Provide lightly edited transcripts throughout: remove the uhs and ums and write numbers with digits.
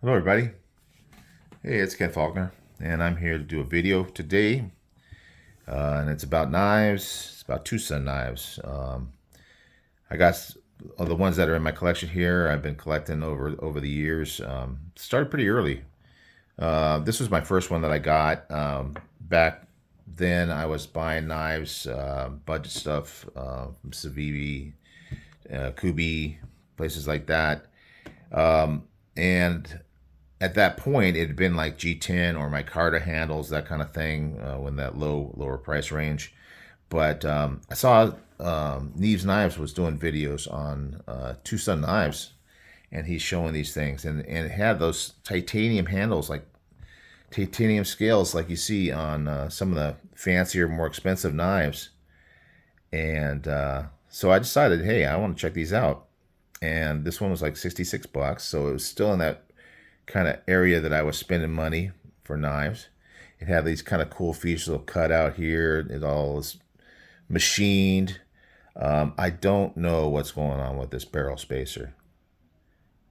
Hello everybody. Hey, it's Ken Faulkner, and I'm here to do a video today, and it's about knives. It's about TwoSun knives. I got the ones that are in my collection here. I've been collecting over the years. Started pretty early. This was my first one that I got. Back then, I was buying knives, budget stuff from Civivi, Kubi, places like that. And at that point, it had been like G10 or my Carta handles, that kind of thing, when that lower price range. But I saw Neves Knives was doing videos on TwoSun knives, and he's showing these things, and it had those titanium handles, like titanium scales, like you see on some of the fancier, more expensive knives. And so I decided, hey, I want to check these out. And this one was like 66 bucks, so it was still in that kind of area that I was spending money for knives. It had these kind of cool features, little cut out here. It all is machined. I don't know what's going on with this barrel spacer.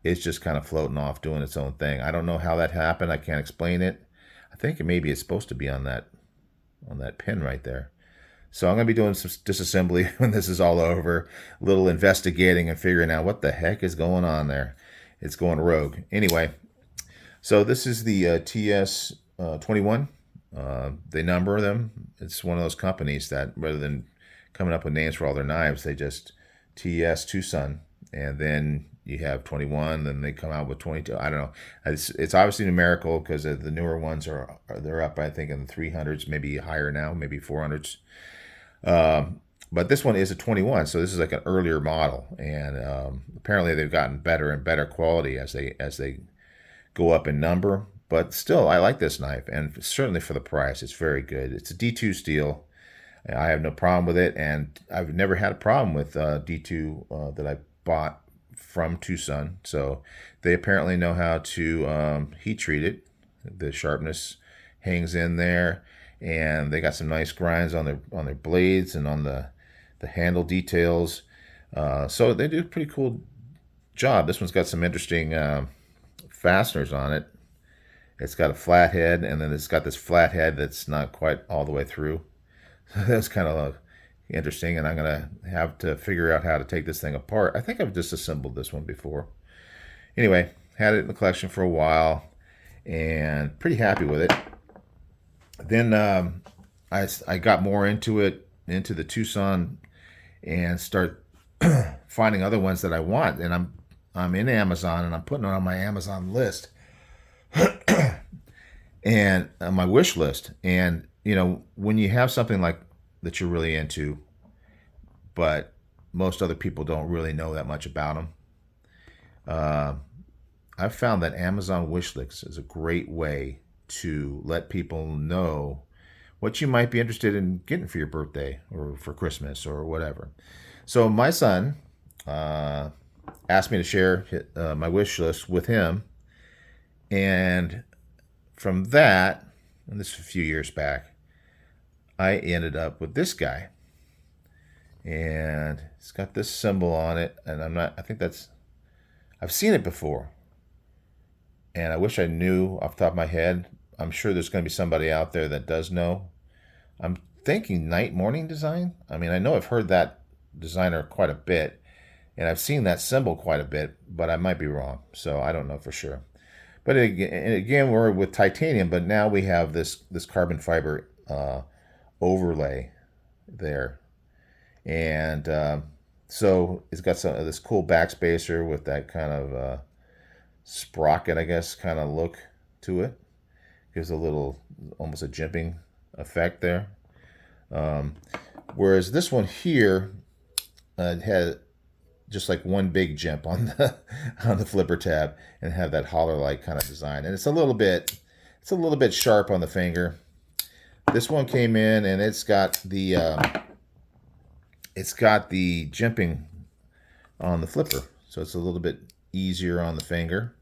It's just kind of floating off, doing its own thing. I don't know how that happened. I can't explain it. I think maybe it's supposed to be on that pin right there. So I'm going to be doing some disassembly when this is all over, a little investigating and figuring out what the heck is going on there. It's going rogue. Anyway, so this is the TS21. They number them. It's one of those companies that rather than coming up with names for all their knives, they just TS TwoSun, and then you have 21. Then they come out with 22. I don't know. It's obviously numerical because the newer ones they're up, I think, in the 300s, maybe higher now, maybe 400s. But this one is a 21, so this is like an earlier model, and apparently they've gotten better and better quality as they go up in number. But still, I like this knife, and certainly for the price, it's very good. It's a D2 steel. I have no problem with it, and I've never had a problem with D2 that I bought from TwoSun. So they apparently know how to heat treat it. The sharpness hangs in there, and they got some nice grinds on their blades and on the handle details. So they do a pretty cool job. This one's got some interesting fasteners on it. It's got a flat head, and then it's got this flat head that's not quite all the way through. That's kind of interesting, and I'm going to have to figure out how to take this thing apart. I think I've disassembled this one before. Anyway, had it in the collection for a while, and pretty happy with it. Then I got more into the TwoSun, and start finding other ones that I want. And I'm in Amazon, and I'm putting it on my Amazon list and my wish list. And when you have something like that you're really into, but most other people don't really know that much about them, I've found that Amazon wish list is a great way to let people know what you might be interested in getting for your birthday or for Christmas or whatever. So my son asked me to share my wish list with him, and from that, and this is a few years back, I ended up with this guy, and it's got this symbol on it, and I've seen it before, and I wish I knew off the top of my head. I'm sure there's going to be somebody out there that does know. I'm thinking Night Morning Design. I mean, I know I've heard that designer quite a bit, and I've seen that symbol quite a bit, but I might be wrong, so I don't know for sure. But again, we're with titanium, but now we have this carbon fiber overlay there, and so it's got some of this cool backspacer with that kind of sprocket, I guess, kind of look to it. Gives a little, almost a jimping effect there. Whereas this one here had just like one big jump on the flipper tab, and have that holler light kind of design, and it's a little bit sharp on the finger. This one came in, and it's got the jimping on the flipper, so it's a little bit easier on the finger.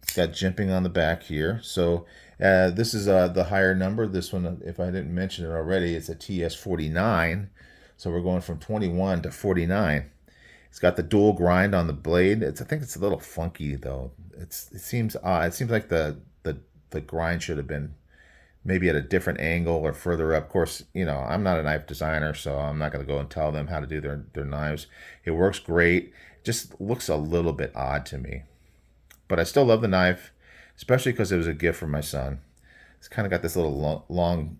It's got jimping on the back here. So this is the higher number. This one, if I didn't mention it already, it's a TS49. So we're going from 21 to 49. It's got the dual grind on the blade. I think it's a little funky though. it seems odd. It seems like the grind should have been maybe at a different angle or further up. Of course, I'm not a knife designer, so I'm not going to go and tell them how to do their knives. It works great. Just looks a little bit odd to me. But I still love the knife, especially because it was a gift from my son. It's kind of got this little long,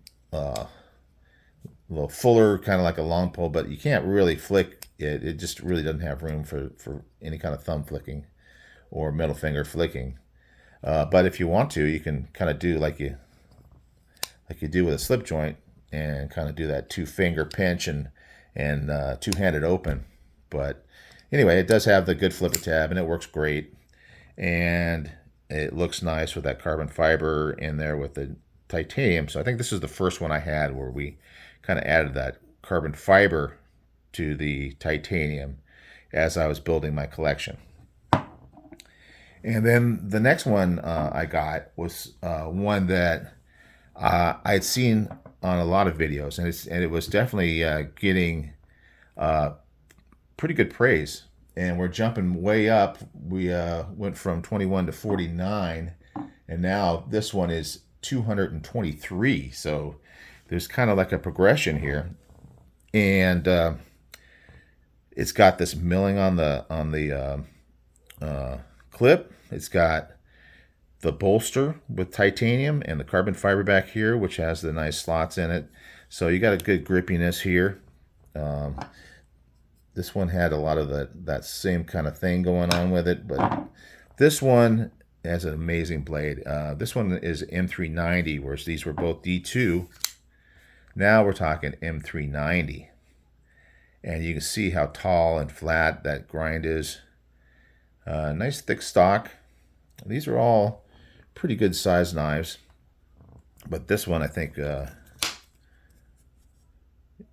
little fuller, kind of like a long pole, but you can't really flick it. It just really doesn't have room for any kind of thumb flicking or middle finger flicking. But if you want to, you can kind of do like you do with a slip joint and kind of do that 2-finger pinch and two-handed open. But anyway, it does have the good flipper tab and it works great. And it looks nice with that carbon fiber in there with the titanium. So I think this is the first one I had where we kind of added that carbon fiber to the titanium as I was building my collection. And then the next one I got was one that I had seen on a lot of videos, and it was definitely getting pretty good praise. And we're jumping way up. We went from 21 to 49, and now this one is 223. So there's kind of like a progression here, and it's got this milling on the clip. It's got the bolster with titanium and the carbon fiber back here, which has the nice slots in it. So you got a good grippiness here. This one had a lot of that same kind of thing going on with it, but this one has an amazing blade. This one is M390, whereas these were both D2. Now we're talking M390. And you can see how tall and flat that grind is. Nice thick stock. These are all pretty good sized knives. But this one, I think, yeah,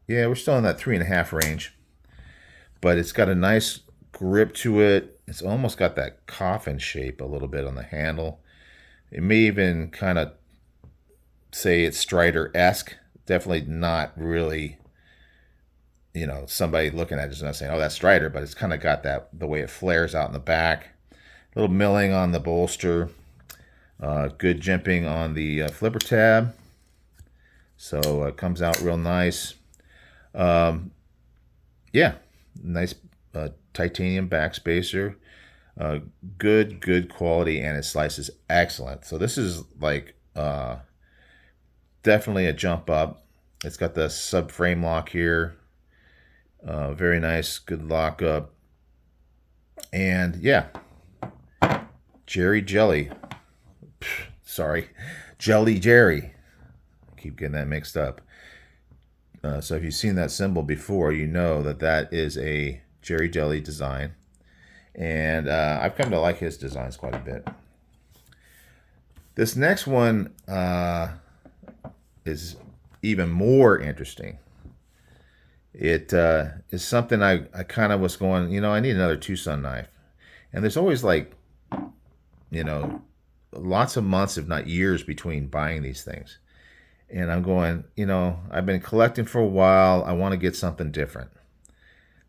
we're still in that 3.5 range. But it's got a nice grip to it. It's almost got that coffin shape a little bit on the handle. It may even kind of say it's Strider-esque. Definitely not really, somebody looking at it is not saying, oh, that's Strider, but it's kind of got the way it flares out in the back. A little milling on the bolster. Good jimping on the flipper tab. So it comes out real nice. Yeah, nice titanium backspacer. Good quality, and it slices excellent. So this is like definitely a jump up. It's got the subframe lock here. Very nice, good lockup. And yeah, Jerry Jelly. Sorry, Jelly Jerry. Keep getting that mixed up. So if you've seen that symbol before, you know that is a Jerry Jelly design. And I've come to like his designs quite a bit. This next one is even more interesting. It is something I kind of was going, I need another TwoSun knife. And there's always lots of months, if not years, between buying these things. And I'm going, I've been collecting for a while. I want to get something different.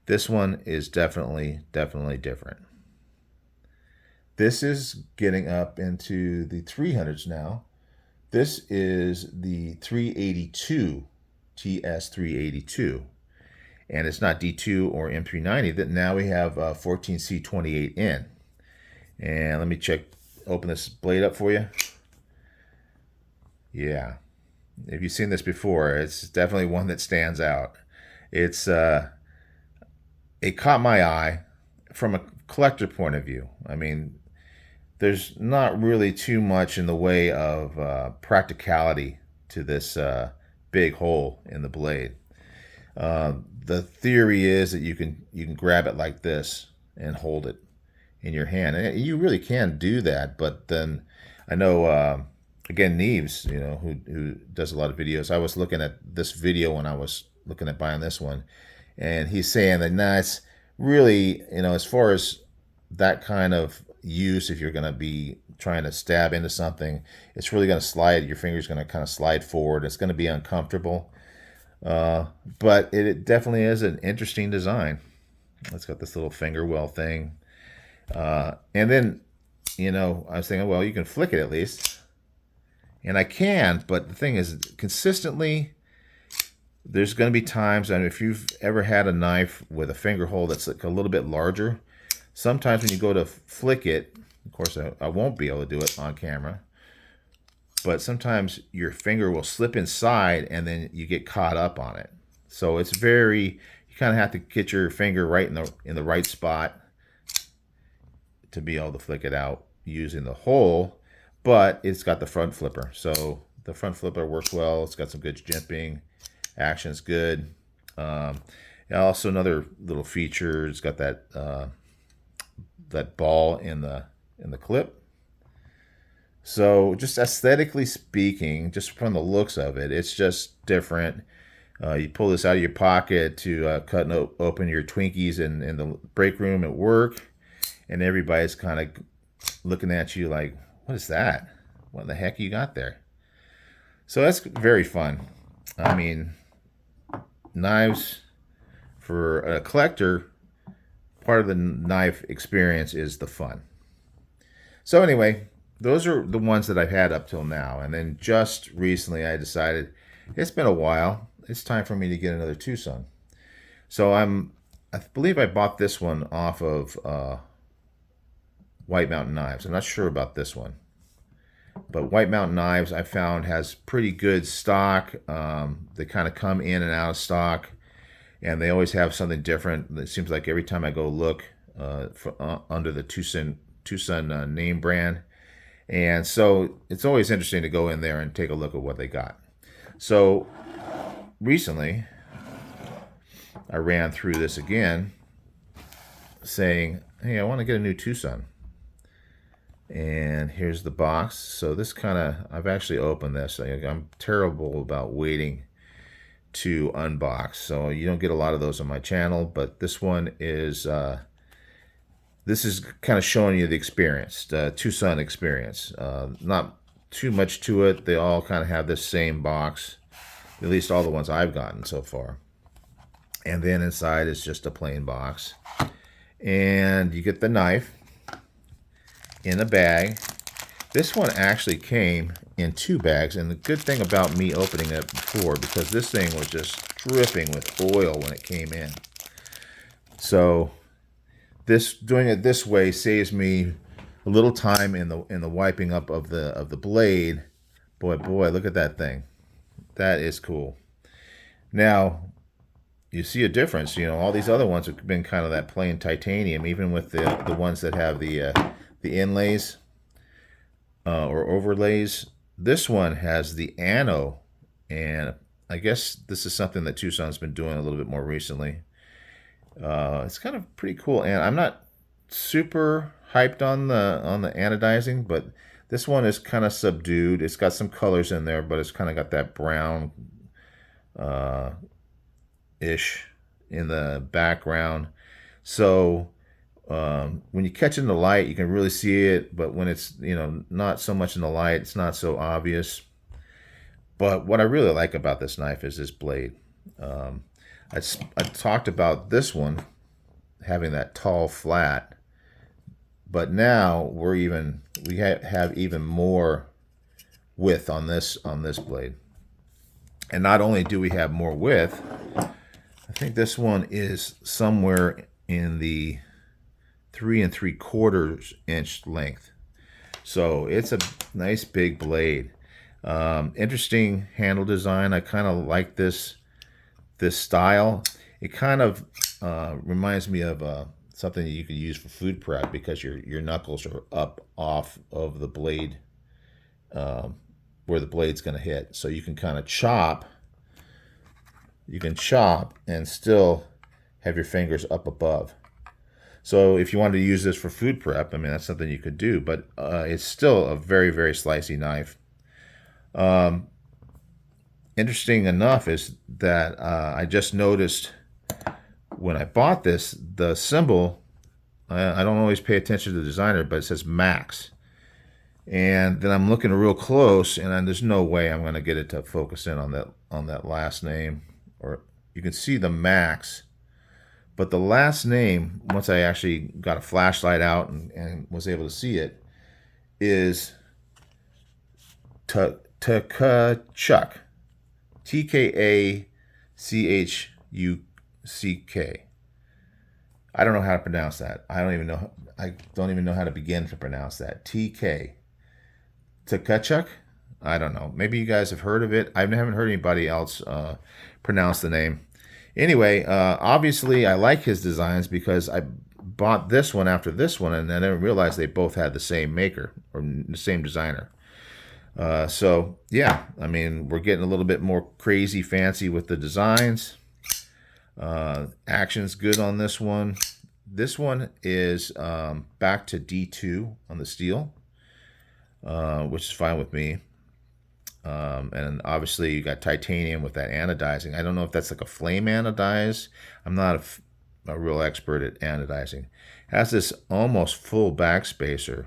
This one is definitely different. This is getting up into the 300s now. This is the 382, TS382. And it's not D2 or M390. That now we have 14C28N. And let me open this blade up for you. Yeah. If you've seen this before, it's definitely one that stands out. It caught my eye from a collector point of view. I mean, there's not really too much in the way of practicality to this big hole in the blade. The theory is that you can grab it like this and hold it in your hand, and you really can do that. But then I know again, Neves, who does a lot of videos. I was looking at this video when I was looking at buying this one, and he's saying that it's really, as far as that kind of use, if you're going to be trying to stab into something, it's really going to slide. Your finger's going to kind of slide forward. It's going to be uncomfortable, but it definitely is an interesting design. It's got this little finger well thing, and then you know, I was thinking, well, you can flick it at least. And I can, but the thing is, consistently, there's going to be times, and if you've ever had a knife with a finger hole that's like a little bit larger, sometimes when you go to flick it, of course, I won't be able to do it on camera, but sometimes your finger will slip inside and then you get caught up on it. So it's very, you kind of have to get your finger right in the right spot to be able to flick it out using the hole, but it's got the front flipper. So the front flipper works well. It's got some good jimping. Action's good. Also another little feature, it's got that that ball in the clip. So just aesthetically speaking, just from the looks of it, it's just different. You pull this out of your pocket to cut and open your Twinkies in the break room at work, and everybody's kind of looking at you like, what is that? What the heck you got there? So that's very fun. I mean, knives for a collector, part of the knife experience is the fun. So anyway, those are the ones that I've had up till now. And then just recently I decided it's been a while. It's time for me to get another TwoSun. So I believe I bought this one off of White Mountain Knives. I'm not sure about this one. But White Mountain Knives I found has pretty good stock. They kind of come in and out of stock, and they always have something different. It seems like every time I go look under the TwoSun name brand. And so it's always interesting to go in there and take a look at what they got. So recently, I ran through this again saying, hey, I want to get a new TwoSun. And here's the box. So this kind of, I've actually opened this. I'm terrible about waiting to unbox. So you don't get a lot of those on my channel, but this one is, this is kind of showing you the experience, the TwoSun experience. Not too much to it. They all kind of have this same box, at least all the ones I've gotten so far. And then inside is just a plain box. And you get the knife in a bag. This one actually came in 2 bags, and the good thing about me opening it before, because this thing was just dripping with oil when it came in. So doing it this way saves me a little time in the wiping up of the blade. Boy, look at that thing. That is cool. Now, you see a difference. You know, all these other ones have been kind of that plain titanium, even with the ones that have the inlays or overlays. This one has the ano, and I guess this is something that TwoSun's been doing a little bit more recently. It's kind of pretty cool, and I'm not super hyped on the anodizing, but this one is kind of subdued. It's got some colors in there, but it's kind of got that brown ish in the background. So when you catch it in the light, you can really see it, but when it's, you know, not so much in the light, it's not so obvious. But what I really like about this knife is this blade. I talked about this one having that tall flat, but now we have even more width on this blade. And not only do we have more width, I think this one is somewhere in the 3 3/4 inch length. So it's a nice big blade. Interesting handle design. I kind of like this style. It kind of reminds me of something that you could use for food prep, because your knuckles are up off of the blade where the blade's going to hit. So you can kind of chop. You can chop and still have your fingers up above. So if you wanted to use this for food prep, I mean, that's something you could do, but it's still a very, very slicey knife. Interesting enough is that I just noticed when I bought this, the symbol, I don't always pay attention to the designer, but it says Max. And then I'm looking real close, and there's no way I'm going to get it to focus in on that last name. Or you can see the Max, but the last name, once I actually got a flashlight out and was able to see it, is Tkachuk. Tkachuck. I don't know how to pronounce that. I don't even know how to begin to pronounce that. Tkachuk? I don't know. Maybe you guys have heard of it. I haven't heard anybody else pronounce the name. Anyway, obviously I like his designs because I bought this one after this one, and I didn't realize they both had the same maker or the same designer. So yeah, I mean, we're getting a little bit more crazy fancy with the designs. Action's good on this one. This one is back to D2 on the steel, which is fine with me. And obviously you got titanium with that anodizing. I don't know if that's like a flame anodize. I'm not a real expert at anodizing. It has this almost full backspacer,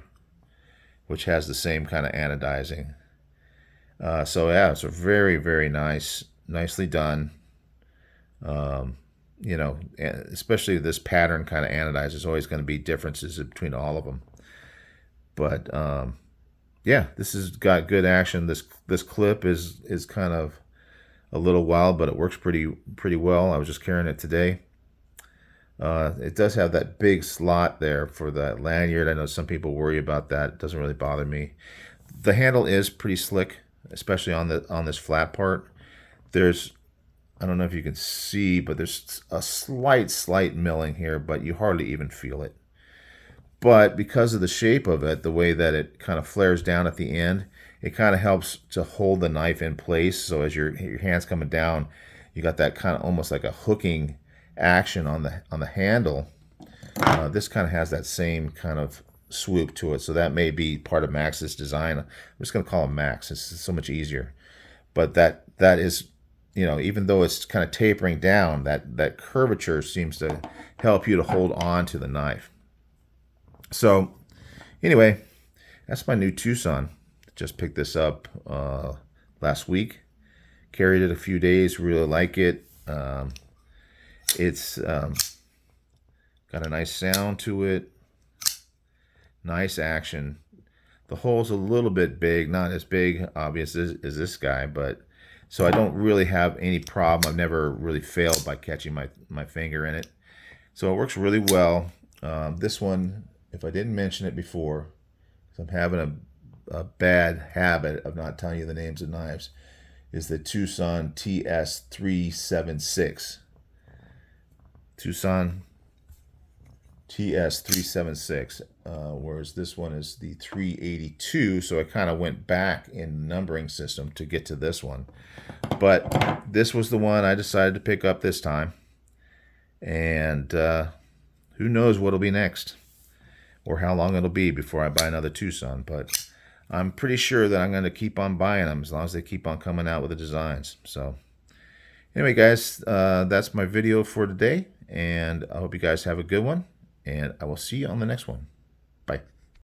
which has the same kind of anodizing. So yeah, it's a very, very nicely done. You know, especially this pattern kind of anodized. There's always going to be differences between all of them. But yeah, this has got good action. This clip is kind of a little wild, but it works pretty well. I was just carrying it today. It does have that big slot there for that lanyard. I know some people worry about that. It doesn't really bother me. The handle is pretty slick, especially on this flat part. There's, I don't know if you can see, but there's a slight milling here, but you hardly even feel it. But because of the shape of it, the way that it kind of flares down at the end, it kind of helps to hold the knife in place. So as your hand's coming down, you got that kind of almost like a hooking action on the handle. This kind of has that same kind of swoop to it. So that may be part of Max's design. I'm just going to call him Max. It's so much easier. But that is, you know, even though it's kind of tapering down, that curvature seems to help you to hold on to the knife. So anyway, that's my new TwoSun. Just picked this up last week. Carried it a few days. Really like it. It's got a nice sound to it. Nice action. The hole's a little bit big. Not as big, obvious, as this guy, but so I don't really have any problem. I've never really failed by catching my finger in it. So it works really well. This one, if I didn't mention it before, because I'm having a bad habit of not telling you the names of knives, is the TwoSun TS376. TwoSun TS376, whereas this one is the 382, so I kind of went back in numbering system to get to this one. But this was the one I decided to pick up this time. And who knows what'll be next, or how long it'll be before I buy another TwoSun. But I'm pretty sure that I'm going to keep on buying them as long as they keep on coming out with the designs. So anyway, guys, that's my video for today, and I hope you guys have a good one, and I will see you on the next one.